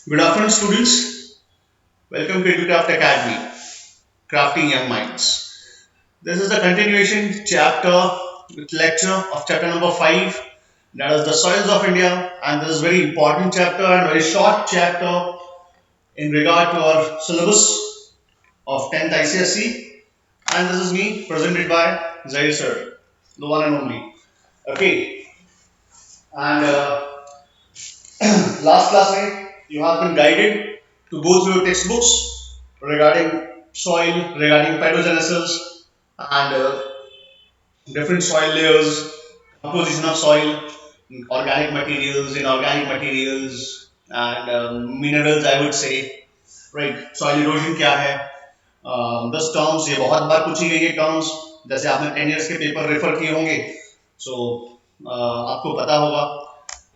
Good afternoon, students. Welcome to EduCraft Academy, Crafting Young Minds. This is the continuation chapter with lecture of chapter number 5, that is the soils of India, and this is very important chapter and very short chapter in regard to our syllabus of 10th ICSE. And this is me, presented by Zaid sir, the one and only. Okay, and last class में you have been guided to go through your textbooks regarding soil, regarding pedogenesis, and different soil layers, composition of soil, organic materials, inorganic materials, and minerals. I would say, right? Soil erosion क्या है? दस terms ये बहुत बार पूछी गई है terms जैसे आपने 10 years के पेपर रेफर किए होंगे सो आपको पता होगा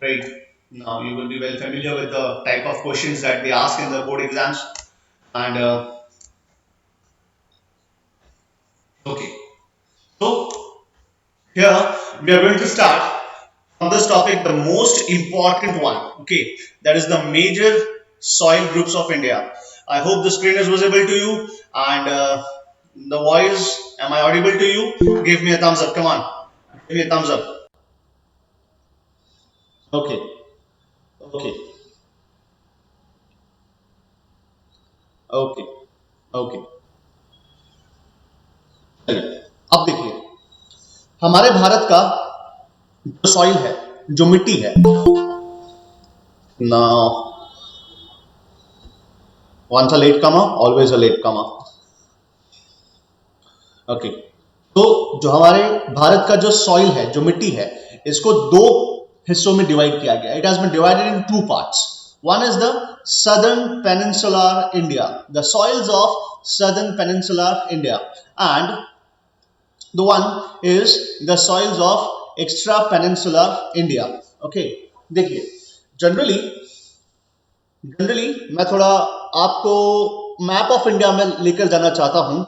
right now you will be well familiar with the type of questions that they ask in the board exams and okay so here we are going to start on this topic the most important one okay that is the major soil groups of India. I hope the screen is visible to you and the voice, am I audible to you? Give me a thumbs up, come on, give me a thumbs up. Okay, okay, okay, okay. चलिए अब देखिए हमारे भारत का जो soil है जो मिट्टी है ना once a late comer always a late comer okay तो जो हमारे भारत का जो सॉइल है जो मिट्टी है इसको दो हिस्सों में डिवाइड किया गया it has been divided in two parts one is the southern peninsular India the soils of southern peninsular India and the one is the soils of extra peninsular India okay देखिए generally generally मैं थोड़ा आपको map of India में लेकर जाना चाहता हूं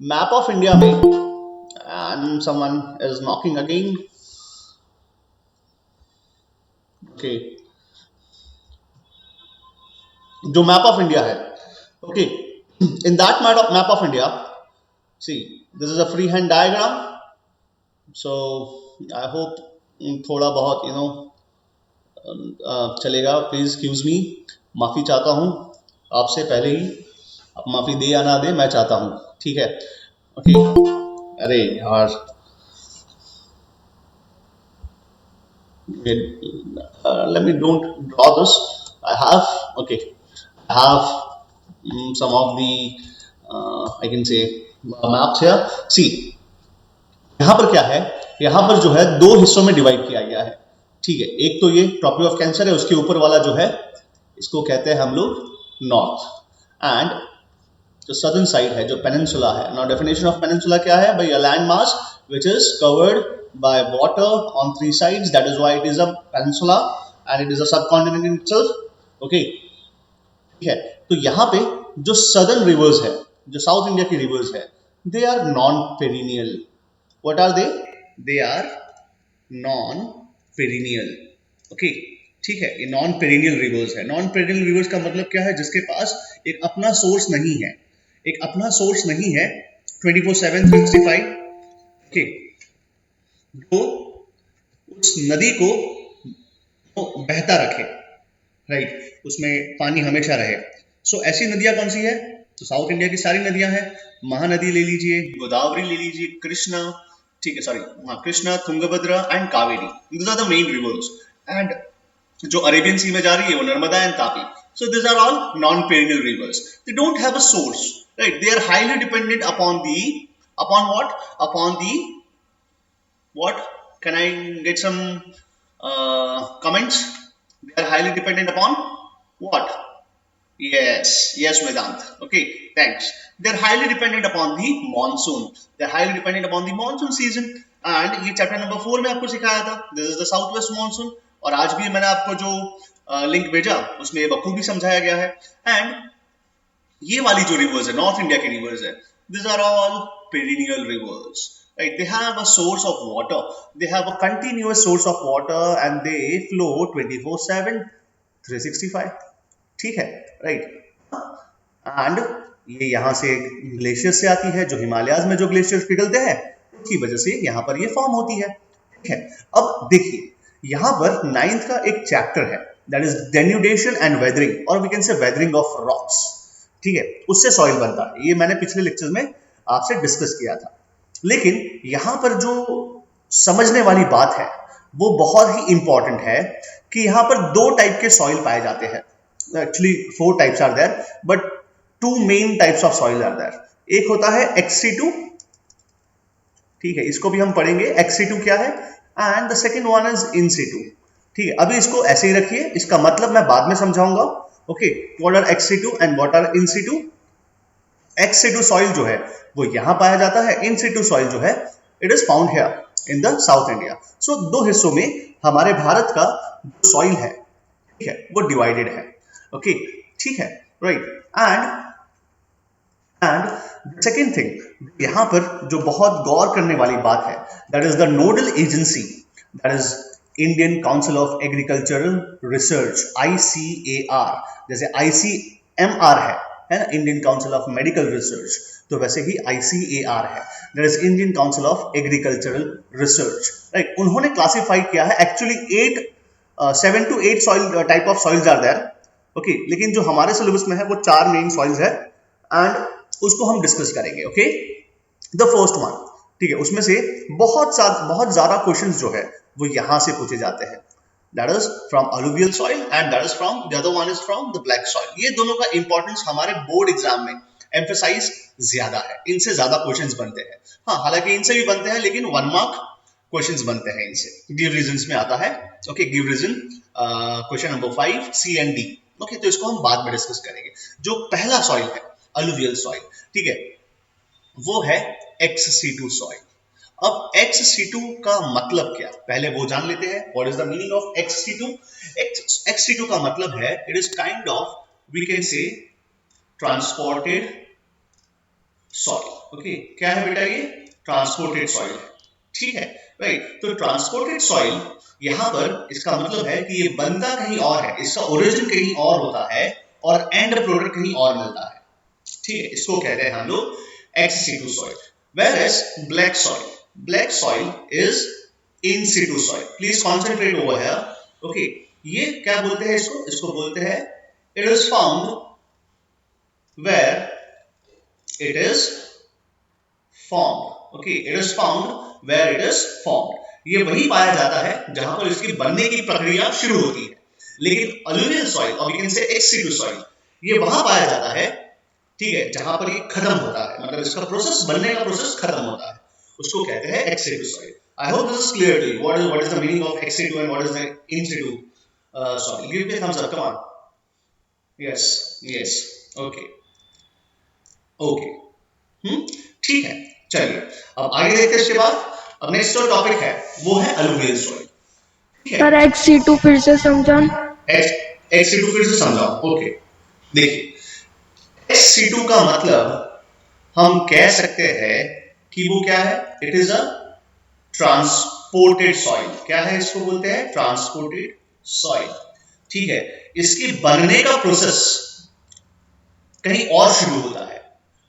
map of India में and someone is knocking again okay जो मैप ऑफ इंडिया है okay in that map of India C this is a free hand diagram so I hope थोड़ा बहुत चलेगा प्लीज एक्सक्यूज मी माफी चाहता हूं आपसे पहले ही आप माफी दे या ना दे मैं चाहता हूं ठीक है ओके अरे यार let me don't draw this I have okay I have some of the I can say maps here see यहाँ पर क्या है यहाँ पर जो है दो हिस्सों में डिवाइड किया गया है ठीक है एक तो ये ट्रॉपिक ऑफ कैंसर है उसके ऊपर वाला जो है इसको कहते हैं हम लोग नॉर्थ एंड जो सदर्न साइड है जो पेनिनसुला है नाउ डेफिनेशन ऑफ पेनिनसुला क्या है भाई a land mass which is covered by water on three sides that is why it is a peninsula and it is a subcontinent in itself okay ठीक है तो यहाँ पे जो सदर्न रिवर्स है जो साउथ इंडिया की रिवर्स है they are non perennial what are they are non perennial okay ठीक है ये नॉन पेरिनियल रिवर्स है नॉन पेरिनियल रिवर्स का मतलब क्या है जिसके पास एक अपना सोर्स नहीं है एक अपना सोर्स नहीं है 24/7 365 ओके जो उस नदी को बहता रखे राइट उसमें पानी हमेशा रहे सो ऐसी नदियां कौन सी है तो साउथ इंडिया की सारी नदियां हैं महानदी ले लीजिए गोदावरी ले लीजिए कृष्णा ठीक है सॉरी हाँ Krishna Tungabhadra and Kaveri these are the main rivers and जो अरेबियन सी में जा रही है वो Narmada and Tapi so this are all non perennial rivers they don't have a source right they are highly dependent upon the what can I get some comments they are highly dependent upon what yes Vedant okay thanks they're highly dependent upon the monsoon they're highly dependent upon the monsoon season and ये chapter number 4 में आपको सिखाया था this is the southwest monsoon और आज भी मैंने आपको जो लिंक भेजा उसमें ये बखूबी समझाया गया है एंड ये वाली जो रिवर्स है नॉर्थ इंडिया की रिवर्स है these are all perennial rivers right they have a source of water they have a continuous source of water and they flow 24/7 365 ठीक है, राइट। एंड ये यहाँ से ग्लेशियर से आती है, जो हिमालयाज में जो ग्लेशियर्स पिघलते हैं उसकी वजह से यहाँ पर ये फॉर्म होती है। ठीक है, अब देखिए यहाँ पर 9th का एक चैप्टर है, that is denudation and weathering, और we can say weathering of rocks. ठीक है, उससे सॉइल बनता है, ये मैंने पिछले लेक्चर में आपसे डिस्कस किया था। लेकिन यहाँ पर जो समझने वाली बात है वो बहुत ही इंपॉर्टेंट है कि यहाँ पर दो टाइप के सॉइल पाए जाते हैं। Actually 4 types are there, but 2 main types of soil are there. एक होता है XC2, ठीक है, इसको भी हम पढ़ेंगे XC2 क्या है, and the second one is InSitu। ठीक है, अभी इसको ऐसे ही रखिए, इसका मतलब मैं बाद में समझाऊंगा। Okay, what are XC2 and what are InSitu। XC2 soil जो है वो यहाँ पाया जाता है, InSitu सॉइल जो है it is found here in the South India. So 2 हिस्सों में हमारे भारत का जो सॉइल है, ठीक है, वो डिवाइडेड है। ओके, ठीक है, राइट। एंड सेकेंड थिंग यहाँ पर जो बहुत गौर करने वाली बात है, that is the nodal agency, that is Indian council of agricultural research, ICAR। जैसे ICMR है ना, Indian council of medical research, तो वैसे ही ICAR है, that is Indian council of agricultural research, right. उन्होंने क्लासिफाई किया है actually 7 to 8 soil type of soils are there. Okay, लेकिन जो हमारे सिलेबस में है वो 4 मेन सॉइल्स है, एंड उसको हम डिस्कस करेंगे। ओके, द फर्स्ट वन, ठीक है, उसमें से बहुत ज्यादा क्वेश्चंस जो है वो यहां से पूछे जाते हैं, that is from alluvial soil and that is from the other one is from the black soil. ये दोनों का इंपॉर्टेंस हमारे बोर्ड एग्जाम में एम्फेसाइज ज्यादा है, इनसे ज्यादा क्वेश्चंस बनते हैं। हाँ, हालांकि इनसे भी बनते हैं, लेकिन 1 मार्क क्वेश्चंस बनते हैं इनसे। गिव रीजंस में आता है। Okay, give reason question number 5 C and D। Okay, तो इसको हम बाद में डिस्कस करेंगे। जो पहला सॉइल है अलुवियल सॉइल, ठीक है, वो है XC2 सॉइल। अब XC2 का मतलब क्या, पहले वो जान लेते हैं। What is the meaning of XC2? XC2 का मतलब है it is kind of, we can say, transported soil. Okay, क्या है बेटा, ये ट्रांसपोर्टेड सॉइल है। ठीक है, राइट। तो ट्रांसपोर्टेड सॉइल यहां पर इसका मतलब है कि ये बनता कहीं और है, इसका ओरिजिन कहीं और होता है और एंड प्रोडक्ट कहीं और मिलता है। ठीक है, इसको कहते हैं हम लोग XC2 soil. Whereas black soil is InSitu soil. Please concentrate over here. Okay, ये क्या बोलते हैं इसको? इसको बोलते हैं it is found where it is formed. Okay, it is found where it is formed. ये वही पाया जाता है जहां पर इसकी बनने की प्रक्रिया शुरू होती है। लेकिन अलुवियल सॉइल, और we can say XC2 soil, ये वहां पाया जाता है, ठीक है, जहां पर ये खत्म होता है, मतलब इसका प्रोसेस, बनने का प्रोसेस खत्म होता है, उसको कहते हैं XC2 soil. I hope this is clear to you. What is the meaning of XC2 and what is the InSitu soil? Give me a thumbs up. Come on. Yes. Okay. ठीक है, चलिए अब आगे देखते हैं। इसके बाद अब नेक्स्ट जो टॉपिक है वो है अलुवियल सॉइल। सर XC2 फिर से समझाओ। XC2 फिर से समझाओ। ओके, देखिए XC2 का मतलब हम कह सकते हैं कि वो क्या है, it is a transported soil. क्या है, इसको बोलते हैं ट्रांसपोर्टेड सॉइल। ठीक है, इसकी बनने का प्रोसेस कहीं और शुरू होता है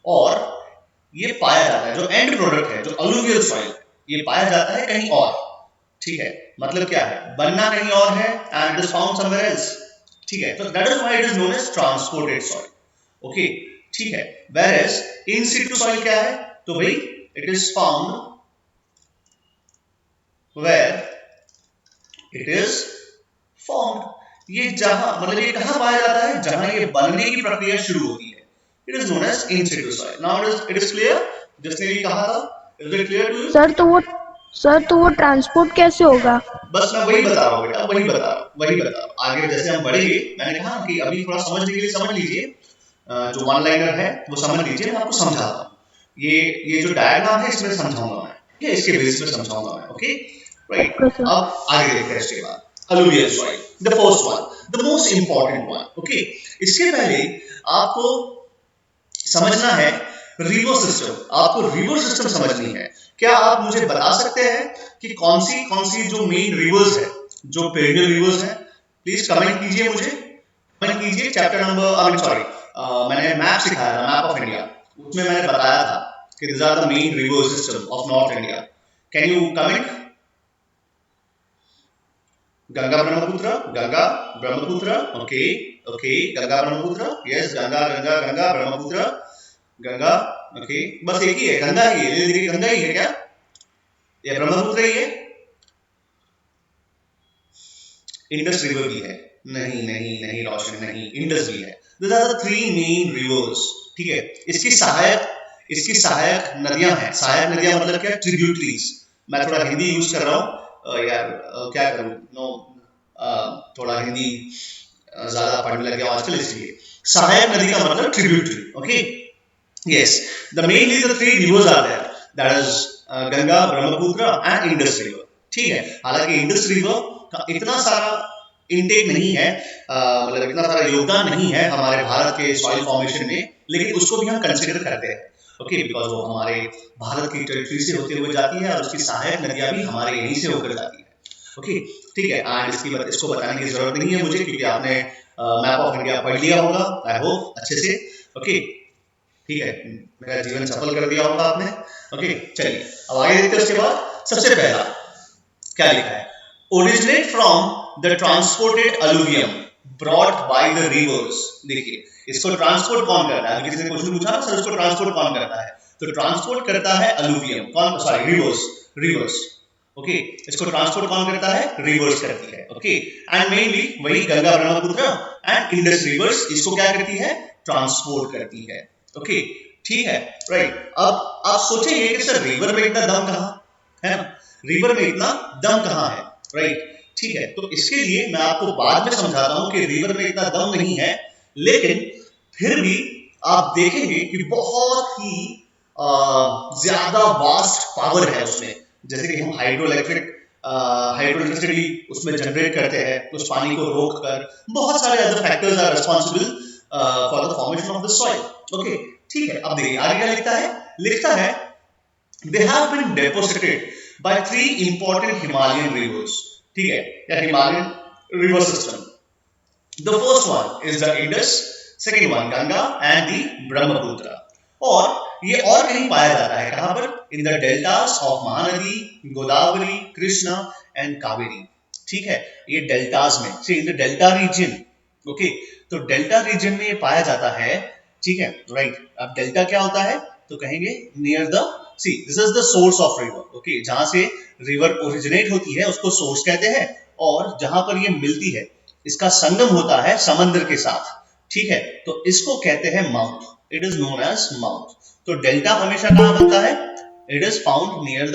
और ये पाया जाता है, जो एंड प्रोडक्ट है, जो अलुवियल सॉइल, ये पाया जाता है कहीं और। ठीक है, मतलब क्या है, बनना कहीं और है and it is found somewhere else. ठीक है, तो that is why it is known as transported soil. Okay, ठीक है। whereas InSitu soil क्या है, तो भाई it is found where it is formed. ये जहां, मतलब ये कहां पाया जाता है, जहां ये बनने की प्रक्रिया शुरू होती है, it is known as InSitu soil. Now it is clear, जिसने भी कहा था, is it clear to you? Sir तो वो ट्रांसपोर्ट कैसे होगा? बस मैं वही बता रहा हूँ बेटा, वही बता रहा हूँ। आगे जैसे हम बढ़ेंगे, मैंने कहा कि अभी थोड़ा समझने के लिए समझ लीजिए, जो वन लाइनर है वो समझ लीजिए, मैं आपको समझाता हूँ। ये जो डायग्राम है इसमें समझाऊंगा मैं, ठीक है, इसके बेसिस पे समझाऊंगा मैं। Okay, right. अब आगे देखते हैं इसके बाद alluvial soil, the first one, the most important one. Okay, इसके पहले आपको समझना है रिवर सिस्टम। आपको रिवर सिस्टम समझनी है। क्या आप मुझे बता सकते हैं कि कौन सी जो मेन रिवर्स है, जो पेरिनियल रिवर्स है? प्लीज कमेंट कीजिए मुझे, ज्वाइन कीजिए chapter number, I mean sorry, मैंने मैप सिखाया था, मैप ऑफ इंडिया, उसमें मैंने बताया था कि this are the main river system of north India. Can you comment? Ganga Brahmaputra, Ganga Brahmaputra, okay okay, Ganga Brahmaputra, yes, Ganga Ganga Ganga Brahmaputra Ganga, okay, बस एक ही है, गंगा ही है, देखिए गंगा ही है क्या, ये ब्रह्मपुत्र ही है? इंडस रिवर भी है? नहीं नहीं नहीं रोशन, नहीं, इंडस भी है। This are the three main rivers, ठीक है। इसकी सहायक नदियां हैं। सहायक नदियां मतलब क्या? ट्रिब्यूटरीज। मैं थोड़ा हिंदी यूज कर रहा हूँ यार, क्या करूँ, नो, थोड़ा हिंदी ज्यादा पढ़ने लग गया आजकल, इसलिए सहायक नदी का मतलब tributary, okay, yes. The mainly the three rivers are there, that is Ganga, Brahmaputra and Indus river, ठीक है। हालांकि इंडस रिवर का इतना सारा इनटेक नहीं है, मतलब इतना सारा योगदान नहीं है हमारे भारत के सॉइल फॉर्मेशन में, लेकिन उसको भी हम कंसिडर करते हैं, ओके, बिकॉज वो हमारे भारत की टेरिटरी से होते हुए जाती है और उसकी सहायक नदियां भी हमारे यहीं से होकर जाती है, ओके, ठीक है। एंड इसको बताने की जरूरत नहीं है मुझे, क्योंकि आपने मैप ऑफ इंडिया पढ़ लिया होगा, आई होप अच्छे से, ओके, ठीक है, मेरा जीवन सफल कर दिया होगा आपने, ओके। चलिए अब आगे देखते हैं। उसके बाद सबसे पहला क्या लिखा है? Originate from the transported alluvium brought by the rivers. देखिए, इसको ट्रांसपोर्ट कौन करता है? किसी ने क्वेश्चन पूछा ना, सर इसको ट्रांसपोर्ट कौन करता है? तो ट्रांसपोर्ट करता है अलुवियम, कौन, सॉरी, रिवर्स, रिवर्स, ओके, इसको ट्रांसपोर्ट कौन करता है? रिवर्स करती है, ओके। एंड मेनली वही Ganga, Brahmaputra and Indus reverse इसको क्या करती है? ट्रांसपोर्ट करती है, ओके, ठीक है, राइट। अब आप सोचेंगे कि सर रिवर में इतना दम कहाँ है ना, रिवर में इतना दम कहाँ है, राइट, ठीक है। तो इसके लिए मैं आपको बाद में समझाता हूं कि रिवर में इतना दम नहीं है, लेकिन फिर भी आप देखेंगे कि बहुत ही ज्यादा वास्ट पावर है उसमें। जैसे कि हम हाइड्रोइलेक्ट्रिसिटी उसमें जनरेट करते हैं, उस पानी को रोक कर, बहुत सारे other factors are responsible for the formation of the soil, okay, ठीक है। अब देखिए आगे क्या लिखता है they have been deposited by three important Himalayan rivers, ठीक है, या Himalayan river system. The first one is the Indus, second one Ganga and the Brahmaputra. और ये और कहीं पाया जाता है, कहां पर? In the deltas of Mahanadi, Godavari, Krishna and Kaveri, ठीक है, ये डेल्टास में, see in the delta region, okay. तो डेल्टा रीजन में ये पाया जाता है, ठीक है, राइट। अब डेल्टा क्या होता है? तो कहेंगे near the sea, this is the source of river, okay, जहां से रिवर ओरिजिनेट होती है उसको सोर्स कहते हैं, और जहां पर ये मिलती है, इसका संगम होता है समंदर के साथ, ठीक है, तो इसको कहते हैं mouth, it is known as mouth. तो डेल्टा हमेशा कहां बनता है? It is found near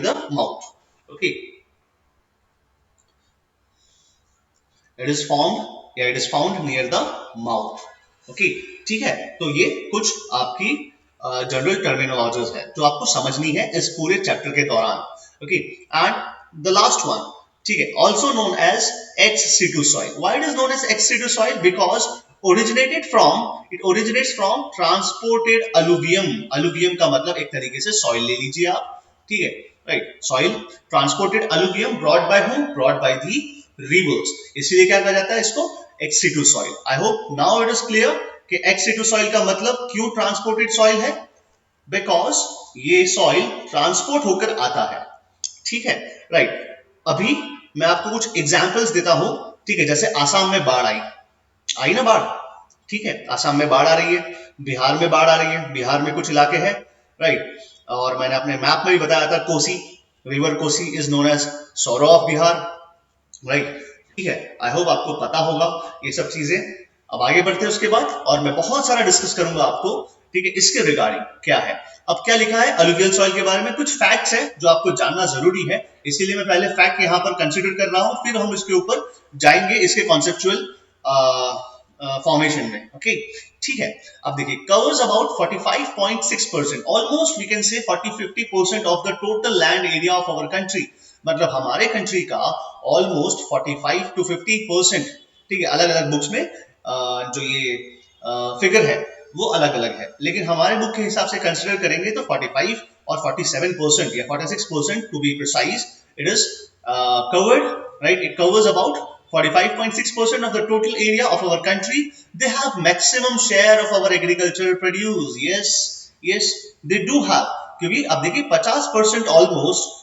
the mouth, okay, it is found near the mouth, okay, ठीक है। तो ये कुछ आपकी जनरल टर्मिनोलॉजीज है जो आपको समझनी है इस पूरे चैप्टर के दौरान, okay. And the last one, ठीक है, also known as ex-situ soil. Why it is known as ex-situ soil? Because it originates from transported alluvium. Alluvium का मतलब एक तरीके से सॉइल ले लीजिए आप, ठीक है, right, soil transported alluvium brought by whom? Brought by the rivers. इसीलिए क्या कहा जाता है इसको? ex-situ soil. I hope now it is clear कि ex-situ soil का मतलब क्यों ट्रांसपोर्टेड सॉइल है? बिकॉज ये सॉइल ट्रांसपोर्ट होकर आता है, ठीक है, राइट। अभी मैं आपको कुछ एग्जांपल्स देता हूं, ठीक है, जैसे आसाम में बाढ़ आई ना बाढ़, ठीक है, आसाम में बाढ़ आ रही है, बिहार में बाढ़ आ रही है, बिहार में कुछ इलाके हैं, राइट, और मैंने अपने मैप में भी बताया था Kosi, river Kosi is known as sorrow of Bihar, right, ठीक है। आई होप आपको पता होगा ये सब चीजें। अब आगे बढ़ते हैं उसके बाद, और मैं बहुत सारा डिस्कस करूंगा आपको, ठीक है, इसके रिगार्डिंग क्या है। अब क्या लिखा है अलुवियल सॉइल के बारे में? कुछ फैक्ट्स हैं जो आपको जानना जरूरी है, इसीलिए मैं पहले फैक्ट यहां पर कंसीडर कर रहा हूं, फिर हम इसके ऊपर जाएंगे इसके कॉन्सेप्चुअल फॉर्मेशन में, ओके, ठीक है। अब देखिए, covers about 45.6%, almost we can say 40-50% of the total land area of our country, मतलब हमारे कंट्री का ऑलमोस्ट 45 to 50%, ठीक है। अलग अलग बुक्स में जो ये फिगर है वो अलग अलग है, लेकिन हमारे बुक के हिसाब से कंसिडर करेंगे तो 45 और 47% या 46% to be precise, it is covered, right, it covers about 45.6% of the total area of our country, they have maximum share of our agricultural produce. Yes, they do have. क्योंकि अब देखिए 50% ऑलमोस्ट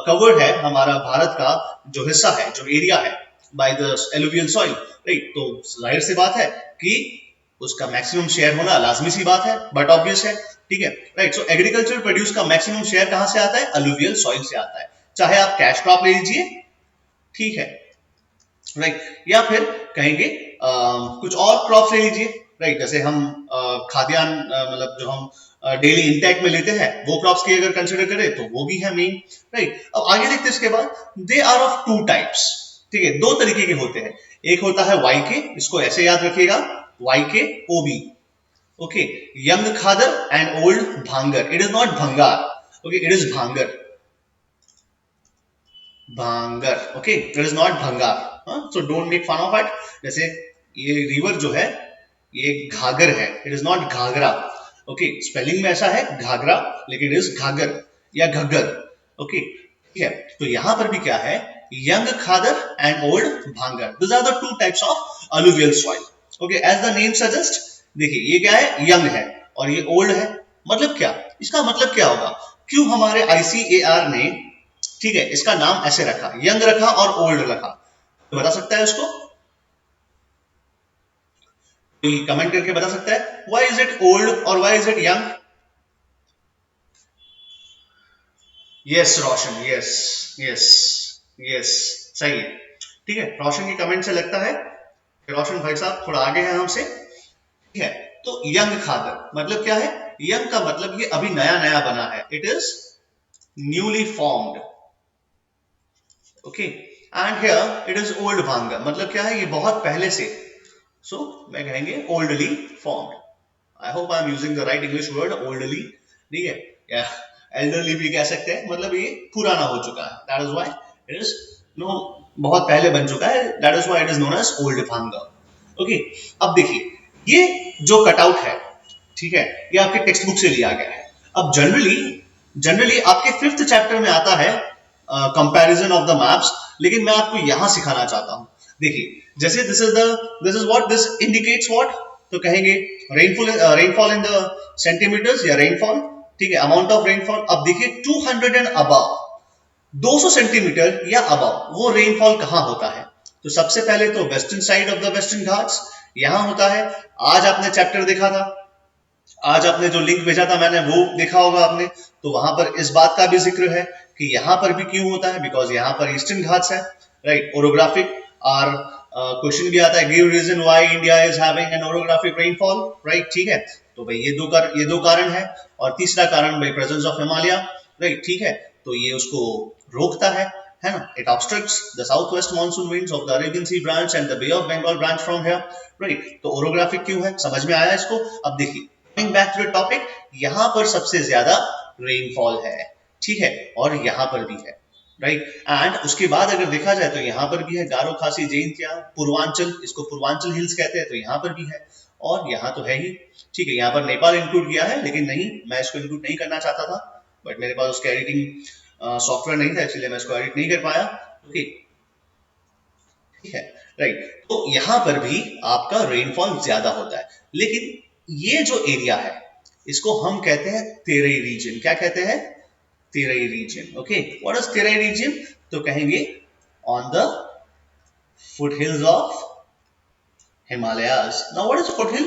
कवर्ड है हमारा भारत का जो हिस्सा है, जो एरिया है, by the alluvial soil, right. तो जाहिर सी बात है कि उसका मैक्सिमम शेयर होना लाजमी सी बात है, बट ऑब्वियस है, ठीक है, राइट। सो एग्रीकल्चर प्रोड्यूस का मैक्सिमम शेयर कहां से आता है? अलुवियल सॉइल से आता है। चाहे आप कैश क्रॉप ले लीजिए, ठीक है, राइट, या फिर कहेंगे कुछ और क्रॉप ले लीजिए, राइट। जैसे हम खाद्यान्न मतलब जो हम डेली इंटेक में लेते हैं वो क्रॉप्स की अगर कंसिडर करें तो वो भी है मेन, राइट। अब आगे देखते हैं इसके बाद, they are of two types, ठीक है, दो तरीके के होते हैं। एक होता है वाई के, इसको ऐसे याद रखिएगा, Y K OB, okay, young khadar and old bhangar. It is not bhangar, okay, it is bhangar, okay, it is not bhangar, so don't make fun of it. जैसे ये रिवर जो है ये घागर है, it is not Ghaghara, okay, spelling में ऐसा है घाघरा, लेकिन इट इज घागर या घग्गर, ओके, ठीक है। तो यहां पर भी क्या है? Young khadar and old bhangar, this are the two types of alluvial soil, okay, as the name suggest. देखिए ये क्या है? यंग है और ये ओल्ड है। मतलब क्या? इसका मतलब क्या होगा? क्यों हमारे ICAR ने, ठीक है, इसका नाम ऐसे रखा, यंग रखा और ओल्ड रखा? तो बता सकता है उसको? कमेंट करके बता सकता है व्हाई इज इट ओल्ड और why is it young? Yes Roshan, yes yes yes, सही है, ठीक है। रोशन की कमेंट से लगता है कि रोशन भाई साहब थोड़ा आगे हैं हमसे, ठीक है। तो यंग खादर मतलब क्या है? यंग का मतलब ये अभी नया नया बना है, it is newly formed, okay. And here it is old भांगर, मतलब क्या है? ये बहुत पहले से, सो मैं कहेंगे oldly formed. I hope I am using the right English word, oldly, ठीक है, या एल्डरली भी कह सकते हैं, मतलब ये पुराना हो चुका है, that is why it is known, बहुत पहले बन चुका है, that is why it is known as old bhangar, okay. अब देखिए ये जो कटआउट है, ठीक है, ये आपके टेक्स्ट बुक से लिया गया है। अब जनरली आपके 5th चैप्टर में आता है कंपैरिजन ऑफ द मैप्स, लेकिन मैं आपको यहां सिखाना चाहता हूं। देखिए जैसे this is what this indicates, what, तो कहेंगे रेनफॉल इन द सेंटीमीटर्स या रेनफॉल, ठीक है, अमाउंट ऑफ रेनफॉल। अब देखिए 200 एंड अबव, 200 सेंटीमीटर या अबव, वो रेनफॉल कहां होता है? तो सबसे पहले तो western side of the western Ghats यहां होता है। आज आपने चैप्टर देखा था, आज आपने जो लिंक भेजा था मैंने वो देखा होगा आपने, तो वहां पर इस बात का भी जिक्र है कि यहां पर भी क्यों होता है, बिकॉज यहां पर ईस्टर्न घाट्स है, राइट। ओरोग्राफिक और क्वेश्चन भी आता है, give reason why India is having an orographic rainfall, right, ठीक है। तो भाई ये दो कारण है, और तीसरा कारण भाई प्रेजेंस ऑफ हिमालय, राइट, ठीक है। तो ये उसको रोकता है ना, it obstructs the south west monsoon winds of the Arabian sea branch and the bay of Bengal branch from here, right. तो ओरोग्राफिक क्यों है, समझ में आया इसको? अब देखिए coming back to the topic, यहां पर सबसे ज्यादा रेनफॉल है, ठीक है, और यहां पर भी है, राइट। एंड उसके बाद अगर देखा जाए तो यहां पर भी है गारो खासी जैंतिया पूर्वांचल, इसको पूर्वांचल हिल्स कहते हैं, तो यहां पर भी है, और यहां तो है ही, ठीक है। यहां पर नेपाल इंक्लूड किया है, लेकिन नहीं, मैं इसको इंक्लूड नहीं करना चाहता था, बट मेरे पास उसका एडिटिंग सॉफ्टवेयर नहीं था, इसलिए मैं इसको एडिट नहीं कर पाया, ओके, ठीक है, राइट। तो यहां पर भी आपका रेनफॉल ज्यादा होता है, लेकिन ये जो एरिया है इसको हम कहते हैं तेरई रीजन। क्या कहते हैं? Terai region, okay. What is Terai region? तो कहेंगे on the foothills of Himalayas. Now what is foothill?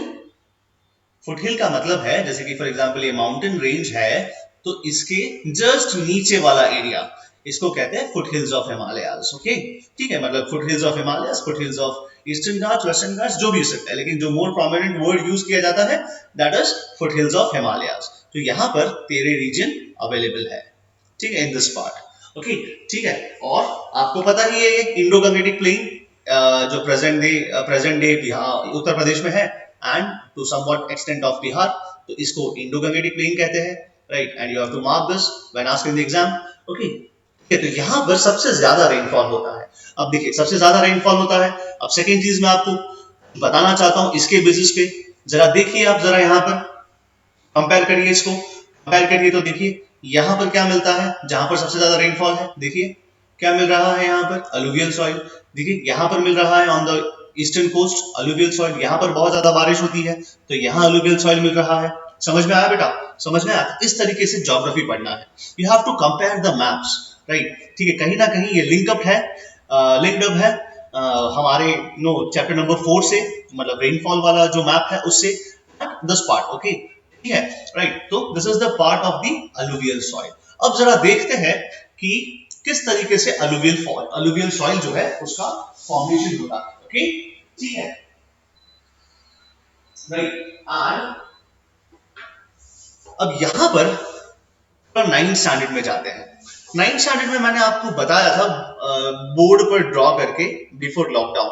Foothill का मतलब है, जैसे कि फॉर एग्जांपल ये माउंटेन रेंज है, तो इसके जस्ट नीचे वाला एरिया, इसको कहते हैं फुटहिल्स ऑफ हिमालयाज, ओके, ठीक है। मतलब foothills of Himalayas, foothills of eastern Ghats, western Ghats, जो भी हो सकता है, लेकिन जो मोर प्रोमिनेंट वर्ड यूज किया जाता है that is foothills of Himalayas. तो यहां पर तेरे रीजन अवेलेबल है, ठीक है, इन दिस पार्ट, ओके, ठीक है। और आपको पता ही है ये इंडो गंगेटिक प्लेन जो प्रेजेंट डे बिहार उत्तर प्रदेश में है, and to somewhat extent of Bihar, तो इसको इंडो गंगेटिक प्लेन कहते हैं, right. And you have to mark this when asked in the exam, okay. तो यहां पर सबसे ज्यादा रेनफॉल होता है। अब देखिए सबसे ज्यादा रेनफॉल होता है। अब सेकेंड चीज मैं आपको बताना चाहता हूं इसके बेसिस पे, जरा देखिए आप, जरा यहां पर कंपेयर करिए, इसको कंपेयर करिए, तो देखिए यहां पर क्या मिलता है जहां पर सबसे ज्यादा रेनफॉल है, देखिए क्या मिल रहा है यहाँ पर? Alluvial soil. देखिए यहाँ पर मिल रहा है on the eastern coast alluvial soil, यहाँ पर बहुत ज्यादा बारिश होती है तो यहाँ अलुवियल सॉइल मिल रहा है। समझ में आया बेटा? समझ में आया? इस तरीके से ज्योग्राफी पढ़ना है। You have to compare the maps, right? ठीक है, कहीं ना कहीं ये लिंकअप है, लिंकड अप है हमारे चैप्टर नंबर 4 से, मतलब रेनफॉल वाला जो मैप है उससे, दिस पार्ट, ओके, ठीक है, राइट? तो this is the part of the alluvial soil. अब जरा देखते हैं कि किस तरीके से अलुवियल सॉइल जो है उसका फॉर्मेशन होता है, ओके, ठीक है, राइट? एंड अब यहां पर 9th स्टैंडर्ड में जाते हैं। 9th स्टैंडर्ड में मैंने आपको बताया था बोर्ड पर ड्रॉ करके before lockdown,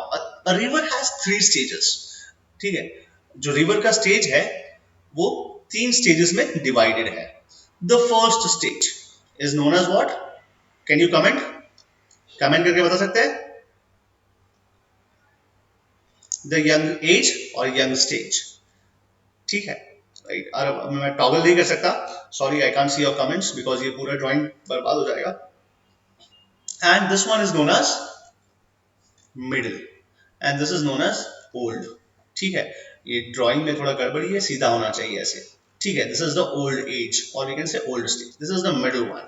a river has 3 stages, ठीक है? जो रिवर का स्टेज है वो 3 स्टेजेस में डिवाइडेड है। The first stage is known as what? Can you comment करके बता सकते हैं? द यंग एज और यंग स्टेज, ठीक है, राइट? और मैं टॉगल नहीं कर सकता, sorry, I can't see your comments because ये पूरा ड्राइंग बर्बाद हो जाएगा। And this one is known as middle and this is known as old, ठीक है? ये ड्राइंग में थोड़ा गड़बड़ी है, सीधा होना चाहिए ऐसे, ठीक है? This is the old age और we can say old stage. This is the middle one,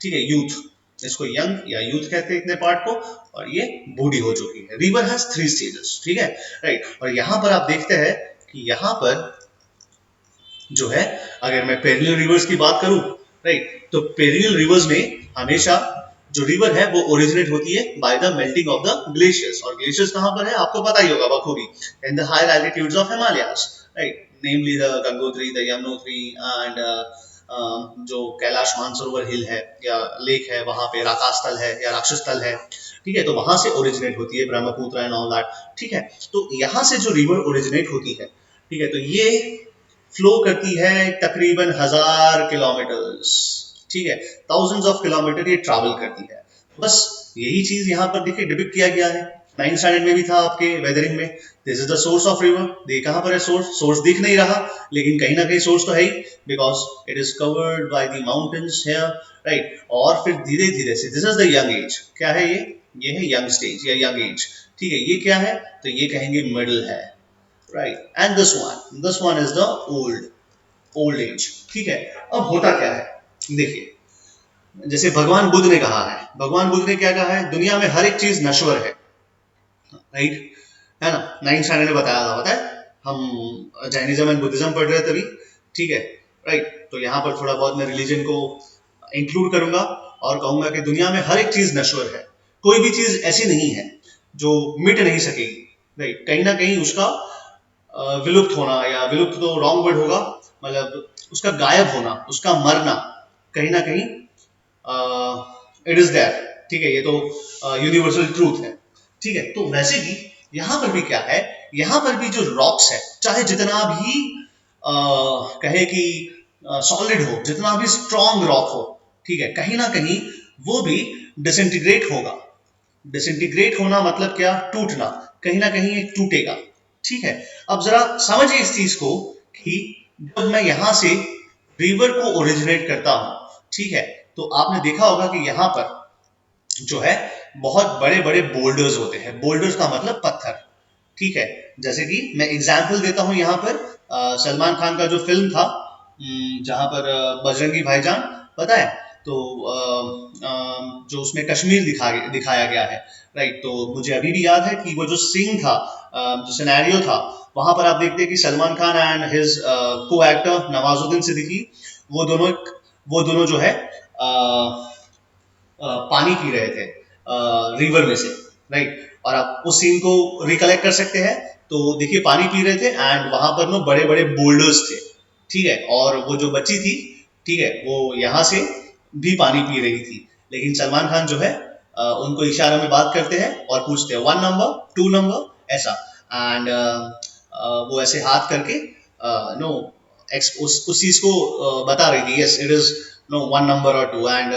ठीक है, यूथ, इसको यंग या यूथ कहते हैं इतने पार्ट को, और ये बूढ़ी हो चुकी है। रिवर हैज 3 स्टेजेस, ठीक है, राइट? और यहां पर आप देखते हैं कि यहां पर जो है, अगर मैं पेरिनियल रिवर्स की बात करूं, राइट, तो पेरिनियल रिवर्स में हमेशा जो रिवर है वो ओरिजिनेट होती है by the melting of the glaciers, और ग्लेशियर्स कहां पर है आपको पता ही होगा बखूबी, in the higher altitudes of Himalayas, right? Namely the Gangotri, the Yamunotri and जो कैलाश मानसरोवर हिल है या लेक है, वहां पे राकास्थल है या राक्षस स्थल है, ठीक है? तो वहां से ओरिजिनेट होती है ब्रह्मपुत्र एंड ऑल दैट, ठीक है? तो यहां से जो रिवर ओरिजिनेट होती है, ठीक है, तो ये फ्लो करती है तकरीबन 1000 किलोमीटर्स, ठीक है, थाउजेंड्स ऑफ किलोमीटर ये ट्रैवल करती है। बस यही चीज यहाँ पर देखिए डिपिक्ट किया गया है। 9th स्टैंडर्ड में भी था आपके वेदरिंग में। This is the source of river. ये कहाँ पर है सोर्स दिख नहीं रहा, लेकिन कहीं ना कहीं सोर्स तो है ही, because it is covered by the mountains here, right? और फिर धीरे धीरे से this is the young age. क्या है ये है यंग स्टेज या यंग एज, ठीक है? ये क्या है? तो ये कहेंगे मिडिल है, right? And this one is the old age, ठीक है? अब होता क्या है, देखिए, जैसे भगवान बुद्ध ने कहा है, भगवान बुद्ध ने क्या कहा है? दुनिया में हर एक चीज नश्वर है, राइट? है ना? 9th स्टैंडर्ड में बताया था, पता है? हम जैनिज्म एंड बुद्धिज्म पढ़ रहे तभी, ठीक है, राइट? तो यहाँ पर थोड़ा बहुत मैं रिलीजन को इंक्लूड करूंगा और कहूंगा कि दुनिया में हर एक चीज नश्वर है, कोई भी चीज ऐसी नहीं है जो मिट नहीं सकेगी, राइट? कहीं ना कहीं उसका विलुप्त होना, या विलुप्त तो रॉन्ग वर्ड होगा, मतलब उसका गायब होना, उसका मरना, कहीं ना कहीं इट इज देयर, ठीक है? ये तो यूनिवर्सल ट्रूथ है, ठीक है? तो वैसे ही यहां पर भी क्या है, यहां पर भी जो रॉक्स है, चाहे जितना भी कहे कि सॉलिड हो, जितना भी स्ट्रॉन्ग रॉक हो, ठीक है, कहीं ना कहीं वो भी डिसइंटीग्रेट होगा। डिसइंटीग्रेट होना मतलब क्या? टूटना, कहीं ना कहीं एक टूटेगा, ठीक है? अब जरा समझिए इस चीज को कि जब मैं यहां से रिवर को ओरिजिनेट करता हूं, ठीक है, तो आपने देखा होगा कि यहां पर जो है बहुत बड़े बड़े बोल्डर्स होते हैं। बोल्डर्स का मतलब पत्थर, ठीक है? जैसे कि मैं एग्जाम्पल देता हूं यहाँ पर सलमान खान का जो फिल्म था, जहां पर बजरंगी भाईजान, पता है? तो जो उसमें कश्मीर दिखाया गया है, राइट? तो मुझे अभी भी याद है कि वो जो सीन था, जो सिनेरियो था, वहां पर आप देखते हैं कि सलमान खान एंड हिज को एक्टर नवाजुद्दीन सिद्दीकी, वो दोनों जो है पानी पी रहे थे रिवर में से, राइट? और आप उस सीन को रिकलेक्ट कर सकते हैं। तो देखिए पानी पी रहे थे एंड वहां पर नो बड़े बड़े बोल्डर्स थे, ठीक है? और वो जो बच्ची थी, ठीक है, वो यहाँ से भी पानी पी रही थी, लेकिन सलमान खान जो है उनको इशारों में बात करते हैं और पूछते हैं 1 नंबर 2 नंबर ऐसा, एंड वो ऐसे हाथ करके नो उस चीज को बता रही थी, yes it is no 1 number और 2, एंड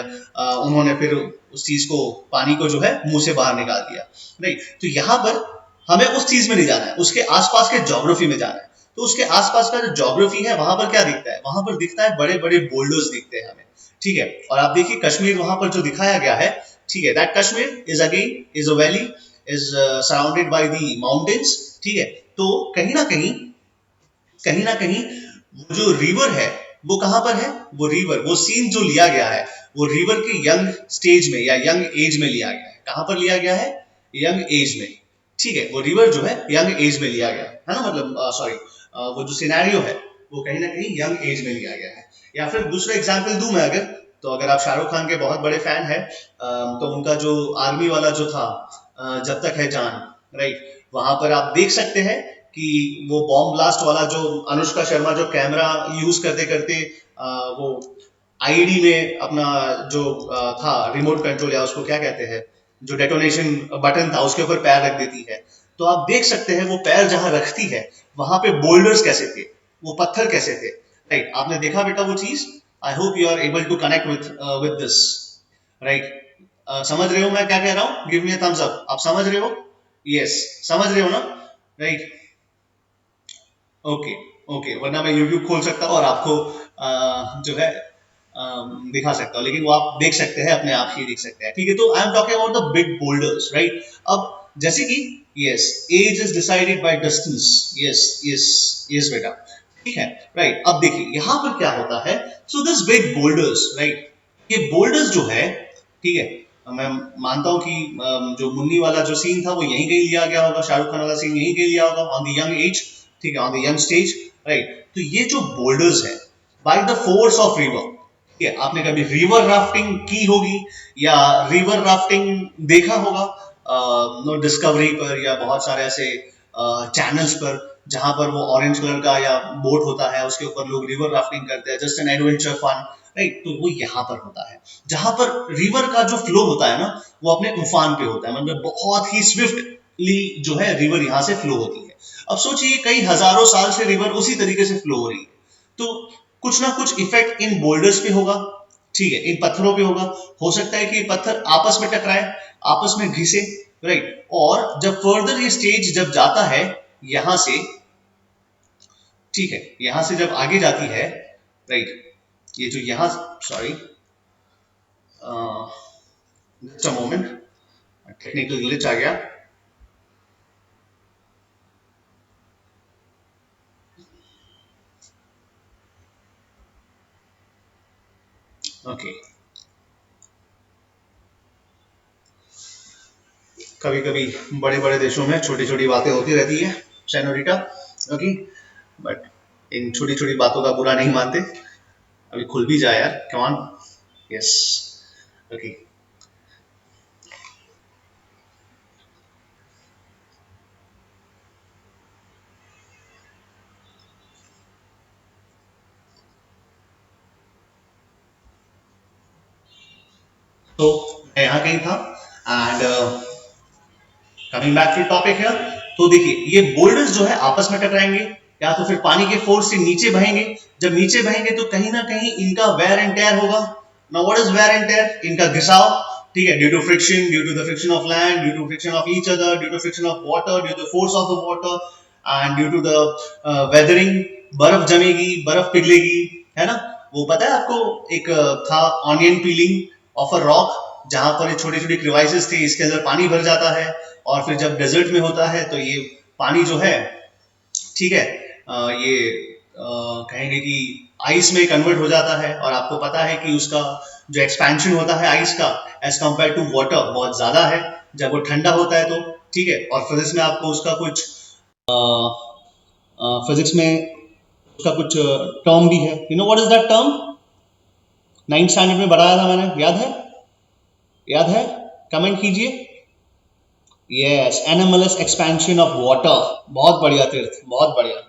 उन्होंने फिर उस चीज को, पानी को जो है मुंह से बाहर निकाल दिया, राइट? तो यहाँ पर हमें उस चीज में नहीं जाना है, उसके आसपास के ज्योग्राफी में जाना है। तो उसके आसपास का जो ज्योग्राफी है वहां पर क्या दिखता है? वहां पर दिखता है बड़े बड़े बोल्डर्स दिखते हैं हमें, ठीक है? और आप देखिए कश्मीर वहां पर जो दिखाया गया है, ठीक है, that Kashmir is again is a valley, is surrounded by the mountains, ठीक है। तो कहीं ना कहीं वो जो रिवर है वो कहां पर है, वो रिवर, वो सीन जो लिया गया है वो रिवर के यंग स्टेज में या यंग एज में लिया गया है। कहां पर लिया गया है, यंग एज में, ठीक है। वो रिवर जो है यंग एज में लिया गया है ना, मतलब सॉरी वो जो सिनेरियो है वो कहीं ना कहीं यंग एज में लिया गया है। या फिर दूसरा एग्जाम्पल दूं मैं अगर, तो अगर आप शाहरुख खान के बहुत बड़े फैन हैं तो उनका जो आर्मी वाला जो था जब तक है जान, राइट, वहां पर आप देख सकते हैं कि वो बॉम्ब ब्लास्ट वाला जो अनुष्का शर्मा जो कैमरा यूज करते करते वो आईडी में अपना जो था रिमोट कंट्रोल या उसको क्या कहते हैं, जो डेटोनेशन बटन था उसके ऊपर पैर रख देती है। तो आप देख सकते हैं वो पैर जहां रखती है वहां पे बोल्डर्स कैसे थे, वो पत्थर कैसे थे, राइट। आपने देखा बेटा वो चीज, I hope you are able to connect with this, right. समझ रहे हो मैं क्या कह रहा हूँ, give me a thumbs up, आप समझ रहे हो, यस समझ रहे हो ना, राइट, ओके ओके। वरना मैं यूट्यूब खोल सकता हूँ और आपको जो है दिखा सकता हूँ, लेकिन वो आप देख सकते हैं, अपने आप ही देख सकते हैं, ठीक है। तो I am talking about the big boulders, right. अब जैसे कि yes age is decided by distance, yes yes yes बेटा, ठीक है, राइट। अब देखिए यहाँ पर क्या होता है, so this big boulders, right, ये बोल्डर्स जो है, ठीक है, मैं मानता हूँ कि जो मुन्नी वाला जो सीन था वो यहीं कहीं लिया गया होगा, शाहरुख खान वाला सीन यहीं कहीं लिया होगा, ऑन द यंग एज, ठीक है, on the young stage, right. तो ये जो बोल्डर्स है by the force of river, ठीक है, आपने कभी रिवर राफ्टिंग की होगी या रिवर राफ्टिंग देखा होगा नो डिस्कवरी पर या बहुत सारे ऐसे चैनल्स पर जहां पर वो ऑरेंज कलर का या बोट होता है उसके ऊपर लोग रिवर राफ्टिंग करते हैं, just an adventure fun, right. तो वो यहाँ पर होता है जहां पर रिवर का जो फ्लो होता है ना वो अपने उफान पे होता है, मतलब बहुत ही स्विफ्टली जो है रिवर यहाँ से फ्लो होती है। अब सोचिए कई हजारों साल से रिवर उसी तरीके से फ्लो हो रही है, तो कुछ ना कुछ इफेक्ट इन बोल्डर्स पे होगा, ठीक है, इन पत्थरों पे होगा। हो सकता है कि पत्थर आपस में टकराए, आपस में घिसे, राइट। और जब फर्दर ये स्टेज जब जाता है यहां से, ठीक है, यहां से जब आगे जाती है, राइट, ये जो यहां, sorry just a moment, technical glitch आ गया, ओके। कभी कभी बड़े बड़े देशों में छोटी छोटी बातें होती रहती है सेनोरिटा, ओके, बट इन छोटी छोटी बातों का बुरा नहीं मानते, अभी खुल भी जाए यार, कम ऑन, यस, ओके। तो मैं यहाँ कहीं था and coming back to topic है। तो देखिए ये बोल्डर्स जो है आपस में टकराएंगे या तो फिर पानी के फोर्स से नीचे बहेंगे, जब नीचे बहेंगे तो कहीं ना कहीं इनका वेयर एंड टेयर होगा। Now what is wear and tear, इनका घिसाव, ठीक है, due to friction, due to the friction of land, due to friction of each other, due to friction of water, due to force of the water and due to the weathering, बर्फ जमेगी, बर्फ पिघलेगी, है ना। वो पता है आपको एक था onion piling of a rock, जहां पर ये छोटी छोटी क्रिवाइसेस थी, इसके अंदर पानी भर जाता है और फिर जब डेजर्ट में होता है तो ये पानी जो है, ठीक है, ये कहेंगे कि आइस में कन्वर्ट हो जाता है और आपको पता है कि उसका जो एक्सपेंशन होता है आइस का एज कम्पेयर टू वाटर बहुत ज्यादा है जब वो ठंडा होता है तो, ठीक है। और फिजिक्स में आपको उसका कुछ फिजिक्स में उसका कुछ टर्म भी है, you know what is that term, 9th standard में पढ़ाया था मैंने, याद है, याद है, कमेंट कीजिए, yes, anomalous expansion of water, बहुत बढ़िया तीर्थ, बहुत बढ़िया,